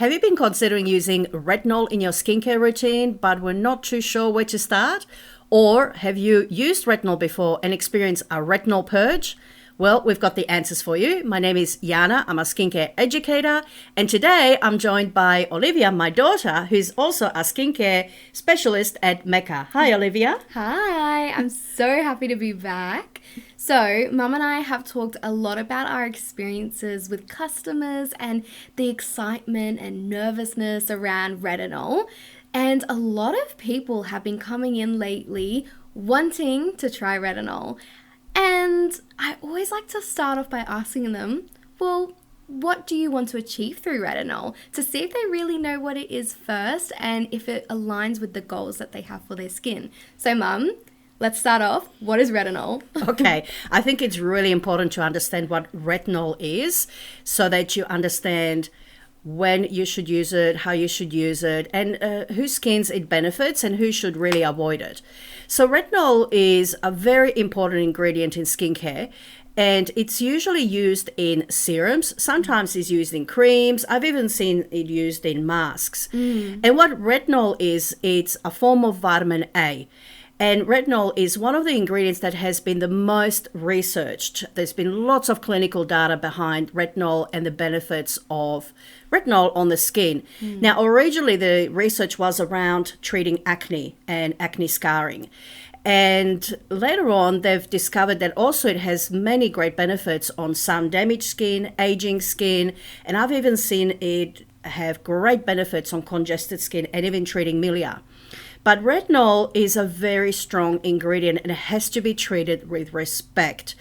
Have you been considering using retinol in your skincare routine, but were not too sure where to start? Or have you used retinol before and experienced a retinol purge? Well, we've got the answers for you. My name is Yana. I'm a skincare educator. And today I'm joined by Olivia, my daughter, who's also a skincare specialist at Mecca. Hi, Olivia. Hi, I'm so happy to be back. So, Mum and I have talked a lot about our experiences with customers and the excitement and nervousness around retinol. And a lot of people have been coming in lately wanting to try retinol. And I always like to start off by asking them, well, what do you want to achieve through retinol? To see if they really know what it is first and if it aligns with the goals that they have for their skin. So, Mum, let's start off. What is retinol? Okay, I think it's really important to understand what retinol is so that you understand when you should use it, how you should use it, and whose skins it benefits and who should really avoid it. So retinol is a very important ingredient in skincare, and it's usually used in serums. Sometimes it's used in creams. I've even seen it used in masks. And what retinol is, it's a form of vitamin A. And retinol is one of the ingredients that has been the most researched. There's been lots of clinical data behind retinol and the benefits of retinol on the skin. Now, originally the research was around treating acne and acne scarring. And later on, they've discovered that also it has many great benefits on sun-damaged skin, aging skin, and I've even seen it have great benefits on congested skin and even treating milia. But retinol is a very strong ingredient and it has to be treated with respect.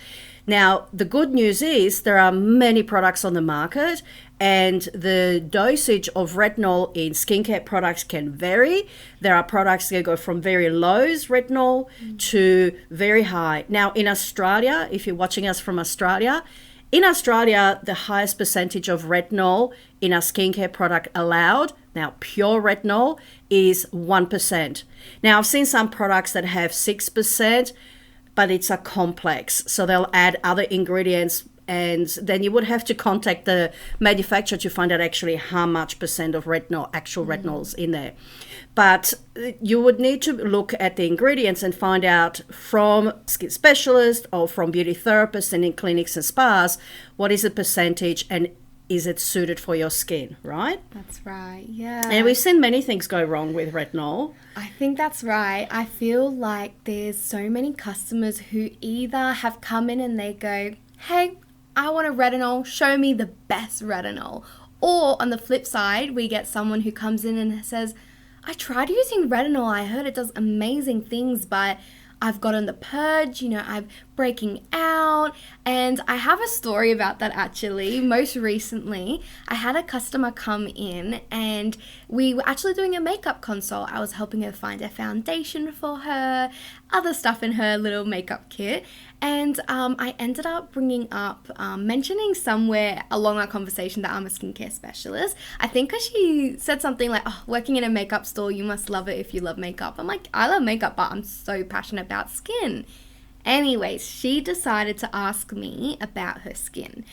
Now, the good news is there are many products on the market and the dosage of retinol in skincare products can vary. There are products that go from very low retinol to very high. Now, in Australia, if you're watching us from Australia, in Australia, the highest percentage of retinol in a skincare product allowed, now pure retinol, is 1%. Now, I've seen some products that have 6%, but it's a complex. So they'll add other ingredients and then you would have to contact the manufacturer to find out actually how much percent of retinol, actual retinol's in there. But you would need to look at the ingredients and find out from skin specialists or from beauty therapists and in clinics and spas, what is the percentage and is it suited for your skin, right? That's right, yeah. And we've seen many things go wrong with retinol. I think that's right. I feel like there's so many customers who either have come in and they go, hey, I want a retinol, show me the best retinol. Or on the flip side, we get someone who comes in and says, I tried using retinol, I heard it does amazing things, but I've gotten the purge, I'm breaking out. And I have a story about that actually. Most recently, I had a customer come in and we were actually doing a makeup consult. I was helping her find a foundation for her, other stuff in her little makeup kit. And I ended up bringing up, mentioning somewhere along our conversation that I'm a skincare specialist. I think because she said something like, oh, working in a makeup store, you must love it if you love makeup. I'm like, I love makeup, but I'm so passionate about skin. Anyways, she decided to ask me about her skin.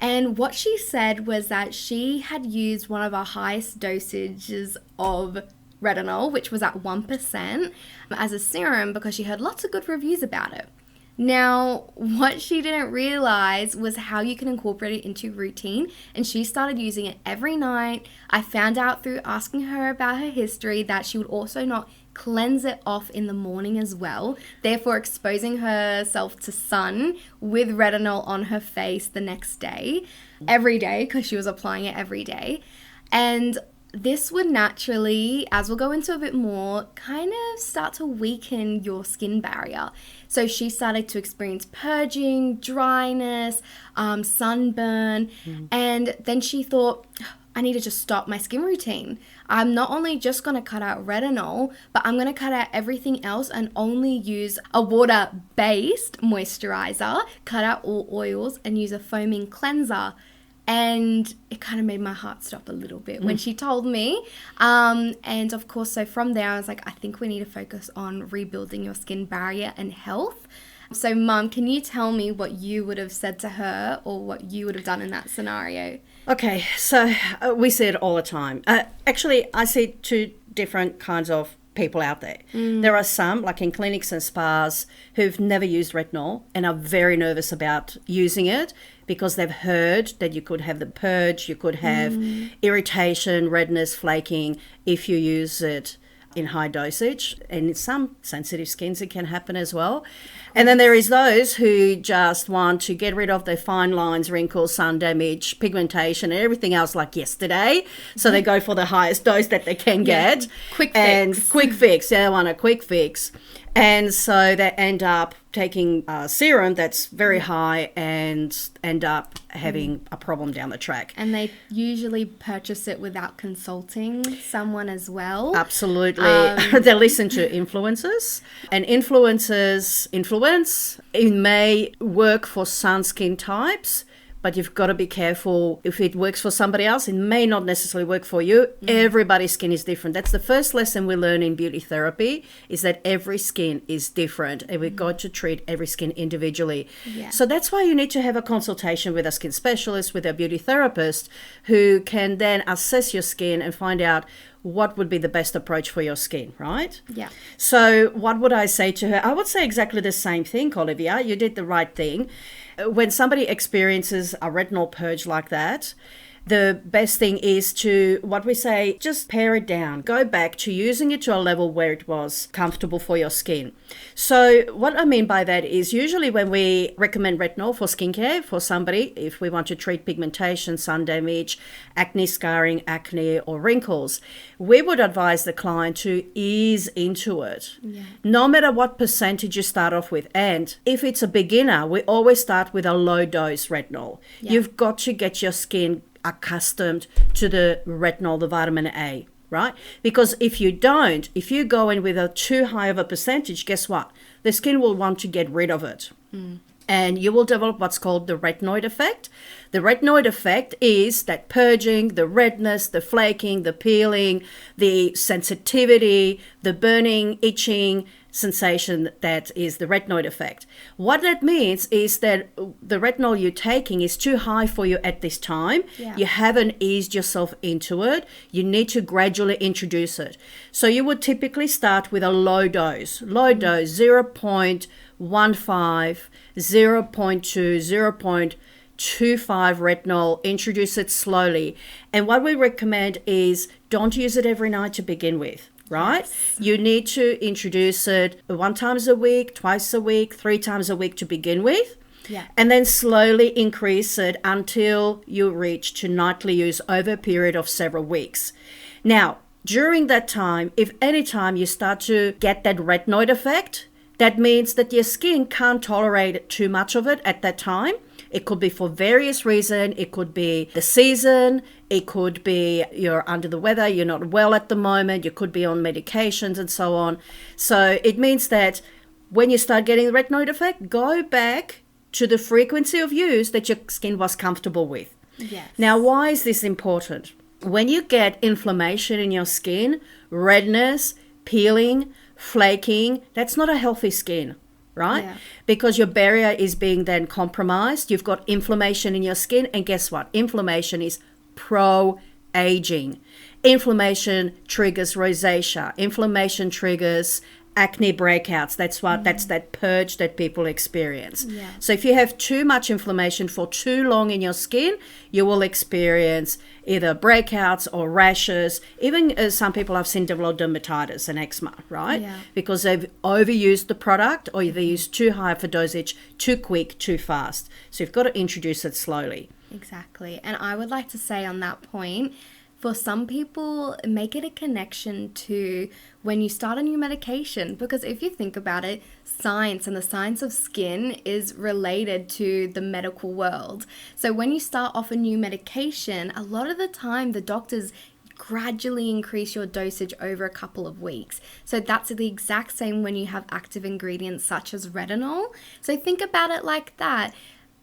And what she said was that she had used one of our highest dosages of retinol, which was at 1%, as a serum because she heard lots of good reviews about it. Now, what she didn't realize was how you can incorporate it into routine, and she started using it every night. I found out through asking her about her history that she would also not cleanse it off in the morning as well, therefore exposing herself to sun with retinol on her face the next day, every day, because she was applying it every day. And this would naturally, as we'll go into a bit more, kind of start to weaken your skin barrier. So she started to experience purging, dryness, sunburn, and then she thought, I need to just stop my skin routine. I'm not only just going to cut out retinol, but I'm going to cut out everything else and only use a water-based moisturizer, cut out all oils, and use a foaming cleanser. And it kind of made my heart stop a little bit when she told me. And of course, so from there, I was like, I think we need to focus on rebuilding your skin barrier and health. So, Mum, can you tell me what you would have said to her or what you would have done in that scenario? Okay, so we see it all the time. Actually, I see two different kinds of people out there. There are some, like in clinics and spas, who've never used retinol and are very nervous about using it because they've heard that you could have the purge, you could have irritation, redness, flaking if you use it in high dosage, and in some sensitive skins it can happen as well. And then there is those who just want to get rid of their fine lines, wrinkles, sun damage, pigmentation and everything else like yesterday, so they go for the highest dose that they can get. Quick and fix. quick fix they want a quick fix, and so they end up taking a serum that's very high and end up having a problem down the track. And they usually purchase it without consulting someone as well. Absolutely. They listen to influencers, and influencers influence. It may work for some skin types, but you've got to be careful. If it works for somebody else, it may not necessarily work for you. Everybody's skin is different. That's the first lesson we learn in beauty therapy, is that every skin is different and we've got to treat every skin individually. Yeah. So that's why you need to have a consultation with a skin specialist, with a beauty therapist, who can then assess your skin and find out what would be the best approach for your skin, right? Yeah. So what would I say to her? I would say exactly the same thing, Olivia. You did the right thing. When somebody experiences a retinol purge like that, the best thing is to, what we say, just pare it down. Go back to using it to a level where it was comfortable for your skin. So what I mean by that is usually when we recommend retinol for skincare for somebody, if we want to treat pigmentation, sun damage, acne scarring, acne or wrinkles, we would advise the client to ease into it. No matter what percentage you start off with. And if it's a beginner, we always start with a low dose retinol. You've got to get your skin accustomed to the retinol, the vitamin A, right? Because if you don't, if you go in with a too high of a percentage, guess what? The skin will want to get rid of it. And you will develop what's called the retinoid effect. The retinoid effect is that purging, the redness, the flaking, the peeling, the sensitivity, the burning, itching sensation that is the retinoid effect. What that means is that the retinol you're taking is too high for you at this time. You haven't eased yourself into it. You need to gradually introduce it. So you would typically start with a low dose, 0.15, 0.2, 0.25 retinol. Introduce it slowly. And what we recommend is don't use it every night to begin with. Right? You need to introduce it 1 time a week, twice a week, 3 times a week to begin with. And then slowly increase it until you reach to nightly use over a period of several weeks. Now, during that time, if any time you start to get that retinoid effect, that means that your skin can't tolerate too much of it at that time. It could be for various reasons. It could be the season. It could be you're under the weather, you're not well at the moment. You could be on medications and so on. So it means that when you start getting the retinoid effect, go back to the frequency of use that your skin was comfortable with. Now, why is this important? When you get inflammation in your skin, redness, peeling, flaking, that's not a healthy skin. Right? Because your barrier is being then compromised. You've got inflammation in your skin. And guess what? Inflammation is pro-aging. Inflammation triggers rosacea. Inflammation triggers acne breakouts. That's that purge that people experience. So if you have too much inflammation for too long in your skin, you will experience either breakouts or rashes. Even some people I've seen develop dermatitis and eczema, right? Because they've overused the product, or they use too high of a dosage, too quick, too fast. So you've got to introduce it slowly. Exactly. And I would like to say on that point, for some people, make it a connection to when you start a new medication. Because if you think about it, science and the science of skin is related to the medical world. So when you start off a new medication, a lot of the time the doctors gradually increase your dosage over a couple of weeks. So that's the exact same when you have active ingredients such as retinol. So think about it like that.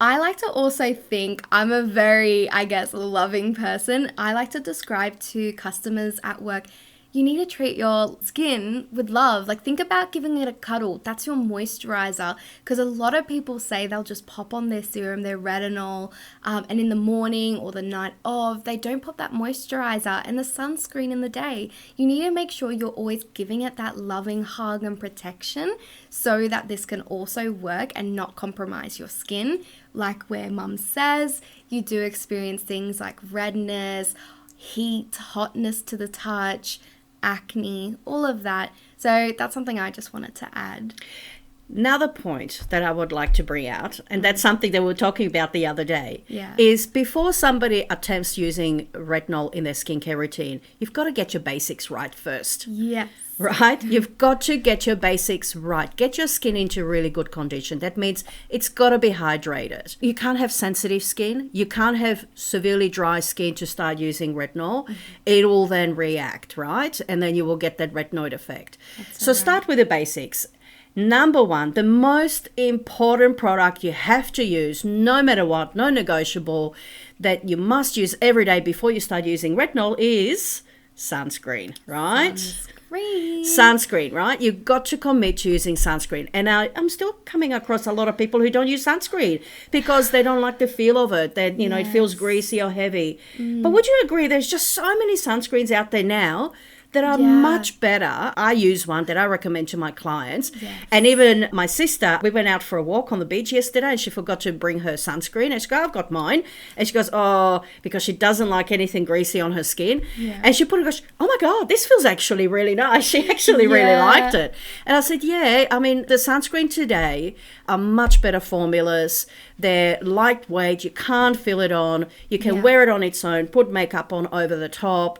I like to also think I'm a very, loving person. I like to describe to customers at work, you need to treat your skin with love. Like, think about giving it a cuddle. That's your moisturizer. Because a lot of people say they'll just pop on their serum, their retinol, and in the morning or the night of, they don't pop that moisturizer and the sunscreen in the day. You need to make sure you're always giving it that loving hug and protection so that this can also work and not compromise your skin. Like where mum says, you do experience things like redness, heat, hotness to the touch, acne, all of that. So that's something I just wanted to add. Another point that I would like to bring out, and that's something that we were talking about the other day, Yeah. is before somebody attempts using retinol in their skincare routine, you've got to get your basics right first. Yes. Right? You've got to get your basics right. Get your skin into really good condition. That means it's got to be hydrated. You can't have sensitive skin. You can't have severely dry skin to start using retinol. Mm-hmm. It will then react, right? And then you will get that retinoid effect. So start with the basics. Number one, the most important product you have to use, no matter what, no negotiable, that you must use every day before you start using retinol is sunscreen, right? Sunscreen, right? You've got to commit to using sunscreen. And I'm still coming across a lot of people who don't use sunscreen because they don't like the feel of it. That, you know, it feels greasy or heavy. But would you agree there's just so many sunscreens out there now that are much better? I use one that I recommend to my clients. Yes. And even my sister, we went out for a walk on the beach yesterday and she forgot to bring her sunscreen. And she goes, I've got mine. And she goes, oh, because she doesn't like anything greasy on her skin. Yeah. And she put it and goes, oh my God, this feels actually really nice. She actually really liked it. And I said, yeah, I mean, the sunscreen today are much better formulas. They're lightweight. You can't feel it on. You can wear it on its own, put makeup on over the top.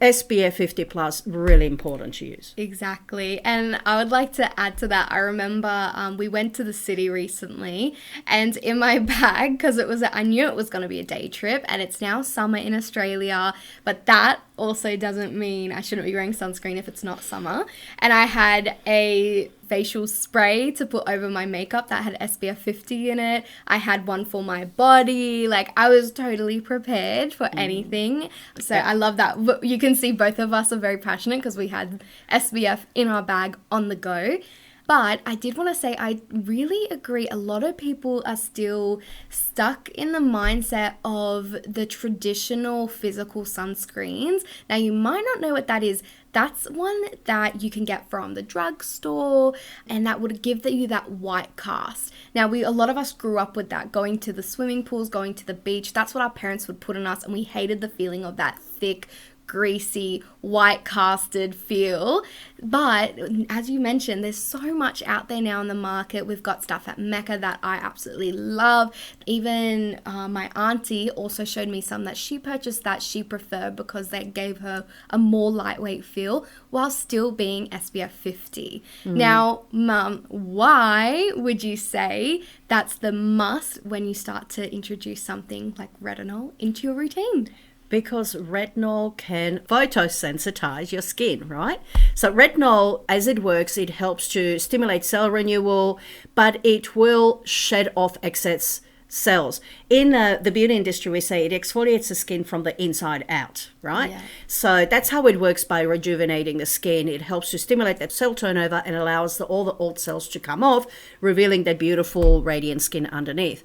SPF 50 plus, really important to use. Exactly. And I would like to add to that. I remember we went to the city recently, and in my bag, because I knew it was going to be a day trip, and it's now summer in Australia, but that also doesn't mean I shouldn't be wearing sunscreen if it's not summer. And I had a facial spray to put over my makeup that had SPF 50 in it. I had one for my body. Like, I was totally prepared for anything. So I love that. You can see both of us are very passionate because we had SPF in our bag on the go. But I did want to say, I really agree. A lot of people are still stuck in the mindset of the traditional physical sunscreens. Now, you might not know what that is. That's one that you can get from the drugstore, and that would give you that white cast. Now, a lot of us grew up with that, going to the swimming pools, going to the beach. That's what our parents would put on us, and we hated the feeling of that thick, greasy, white casted feel. But as you mentioned, there's so much out there now in the market. We've got stuff at Mecca that I absolutely love. Even my auntie also showed me some that she purchased that she preferred because they gave her a more lightweight feel while still being SPF 50. Now, Mum, why would you say that's the must when you start to introduce something like retinol into your routine? Because retinol can photosensitize your skin, right? So retinol, as it works, it helps to stimulate cell renewal, but it will shed off excess cells. In the beauty industry, we say it exfoliates the skin from the inside out, right? Yeah. So that's how it works, by rejuvenating the skin. It helps to stimulate that cell turnover and allows all the old cells to come off, revealing that beautiful radiant skin underneath.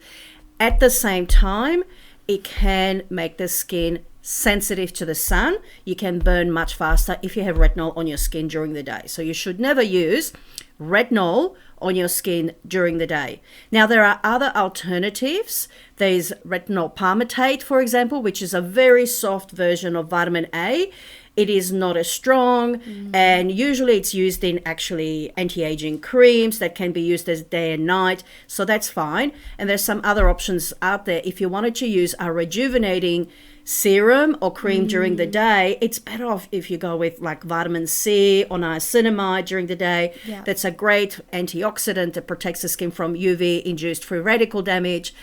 At the same time, it can make the skin sensitive to the sun. You can burn much faster if you have retinol on your skin during the day. So you should never use retinol on your skin during the day. Now, there are other alternatives. There's retinol palmitate, for example, which is a very soft version of vitamin A. It is not as strong, and usually it's used in actually anti-aging creams that can be used as day and night, so that's fine. And there's some other options out there. If you wanted to use a rejuvenating serum or cream during the day, it's better off if you go with like vitamin C or niacinamide during the day. Yeah. That's a great antioxidant that protects the skin from UV-induced free radical damage.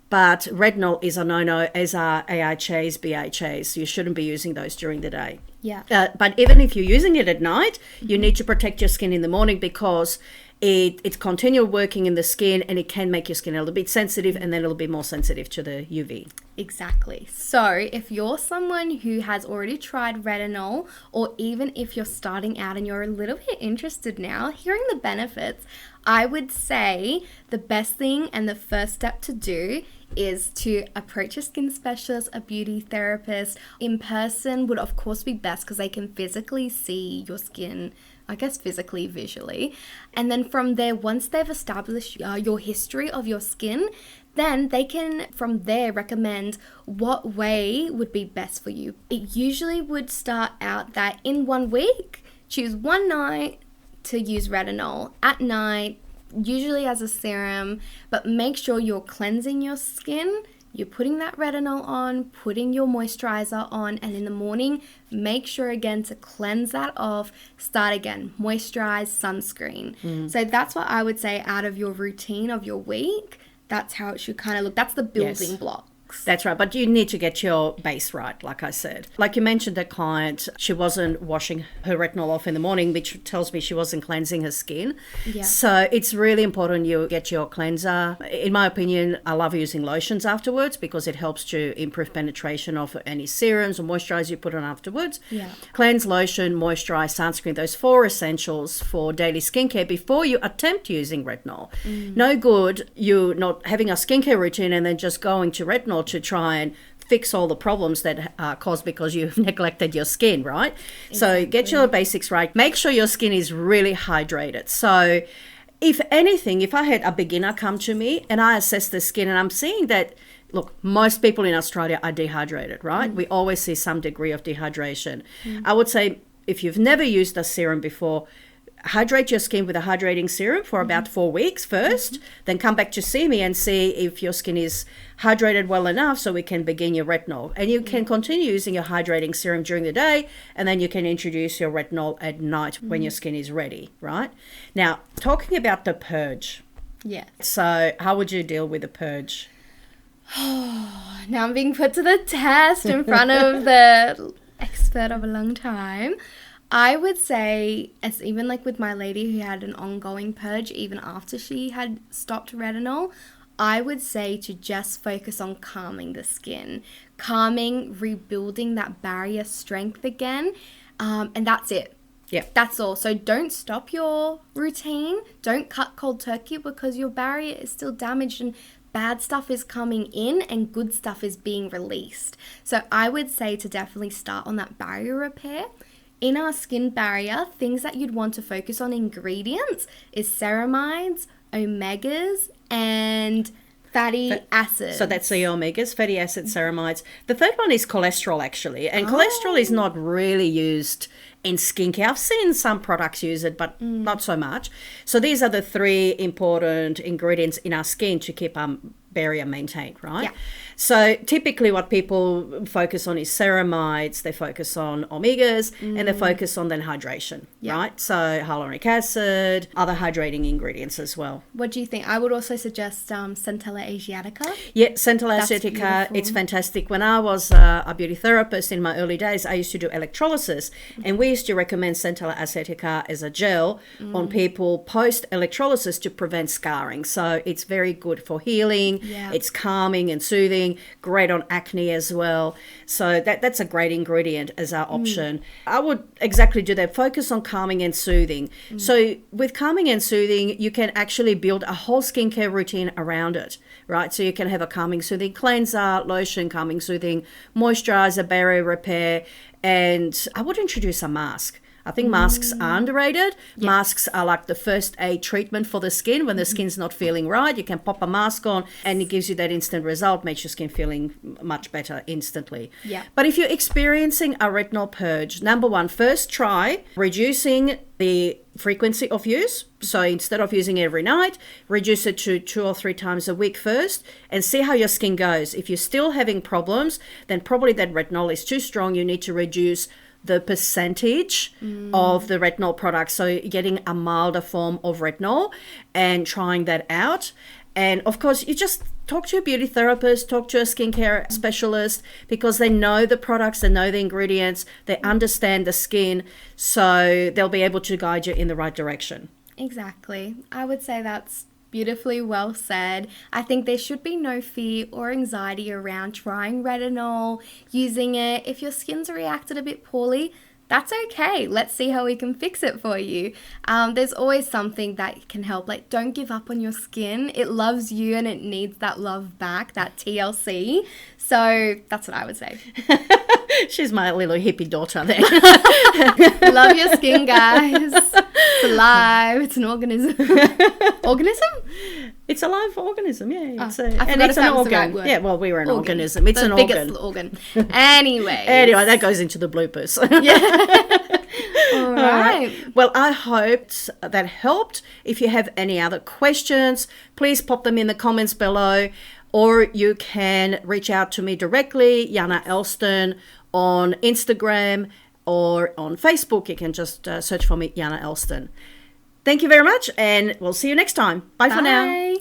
But retinol is a no-no, as are AHAs, BHAs. You shouldn't be using those during the day. Yeah. But even if you're using it at night, you need to protect your skin in the morning, because It's continual working in the skin, and it can make your skin a little bit sensitive, and then it'll be more sensitive to the UV. Exactly. So if you're someone who has already tried retinol, or even if you're starting out and you're a little bit interested now, hearing the benefits, I would say the best thing and the first step to do is to approach a skin specialist, a beauty therapist. In person would of course be best because they can physically see your skin, I guess physically, visually. And then from there, once they've established your history of your skin, then they can from there recommend what way would be best for you. It usually would start out that in 1 week, choose one night to use retinol at night, usually as a serum, but make sure you're cleansing your skin. You're putting that retinol on, putting your moisturizer on, and in the morning, make sure again to cleanse that off, start again, moisturize, sunscreen. So that's what I would say out of your routine of your week. That's how it should kind of look. That's the building block. That's right. But you need to get your base right, like I said. Like you mentioned, the client, she wasn't washing her retinol off in the morning, which tells me she wasn't cleansing her skin. Yeah. So it's really important you get your cleanser. In my opinion, I love using lotions afterwards because it helps to improve penetration of any serums or moisturizers you put on afterwards. Yeah. Cleanse, lotion, moisturize, sunscreen, those 4 essentials for daily skincare before you attempt using retinol. No good you not having a skincare routine and then just going to retinol to try and fix all the problems that are caused because you've neglected your skin, right? Exactly. So get your basics right. Make sure your skin is really hydrated. So if anything, if I had a beginner come to me and I assess the skin and I'm seeing that, look, most people in Australia are dehydrated, right? We always see some degree of dehydration. I would say if you've never used a serum before, hydrate your skin with a hydrating serum for about 4 weeks first, then come back to see me and see if your skin is hydrated well enough so we can begin your retinol. And you can continue using your hydrating serum during the day, and then you can introduce your retinol at night when your skin is ready, right? Now, talking about the purge. Yes. So how would you deal with the purge? Now I'm being put to the test in front of the expert of a long time. I would say, as even like with my lady who had an ongoing purge, even after she had stopped retinol, I would say to just focus on calming the skin, calming, rebuilding that barrier strength again, and that's it. Yeah. That's all. So don't stop your routine. Don't cut cold turkey because your barrier is still damaged and bad stuff is coming in and good stuff is being released. So I would say to definitely start on that barrier repair. In our skin barrier, things that you'd want to focus on ingredients is ceramides, omegas, and fatty acids. So that's the omegas, fatty acids, ceramides. The third one is cholesterol, actually. And cholesterol is not really used in skincare. I've seen some products use it, but not so much. So these are the 3 important ingredients in our skin to keep our barrier maintained, right? Yeah. So typically what people focus on is ceramides, they focus on omegas, and they focus on then hydration, right? So hyaluronic acid, other hydrating ingredients as well. What do you think? I would also suggest Centella Asiatica. Yeah, Centella Asiatica, it's fantastic. When I was a beauty therapist in my early days, I used to do electrolysis, and we used to recommend Centella Asiatica as a gel on people post-electrolysis to prevent scarring. So it's very good for healing. Yeah. It's calming and soothing, great on acne as well. So that's a great ingredient as our option. I would exactly do that. Focus on calming and soothing. So with calming and soothing, you can actually build a whole skincare routine around it, right? So you can have a calming, soothing cleanser, lotion, calming, soothing moisturizer, barrier repair, and I would introduce a mask. I think masks are underrated. Yeah. Masks are like the first aid treatment for the skin. When the skin's not feeling right, you can pop a mask on and it gives you that instant result, makes your skin feeling much better instantly. Yeah. But if you're experiencing a retinol purge, number 1, first try reducing the frequency of use. So instead of using it every night, reduce it to 2 or 3 times a week first and see how your skin goes. If you're still having problems, then probably that retinol is too strong. You need to reduce the percentage of the retinol product. So getting a milder form of retinol and trying that out. And of course, you just talk to a beauty therapist, talk to a skincare specialist, because they know the products, they know the ingredients, they understand the skin, so they'll be able to guide you in the right direction. Exactly. I would say that's beautifully well said. I think there should be no fear or anxiety around trying retinol, using it. If your skin's reacted a bit poorly, that's okay. Let's see how we can fix it for you. There's always something that can help. Like, don't give up on your skin. It loves you and it needs that love back, that TLC. So that's what I would say. She's my little hippie daughter there. Love your skin, guys. It's alive. It's an organism. Organism? It's a live organism, yeah. It's I forgot if that was the right word. Yeah, well, we were an organism. It's an biggest organ. Anyway. Anyway, that goes into the bloopers. Yeah. All right. Well, I hoped that helped. If you have any other questions, please pop them in the comments below, or you can reach out to me directly, Jana Elston, on Instagram or on Facebook. You can just search for me, Jana Elston. Thank you very much, and we'll see you next time. Bye for now.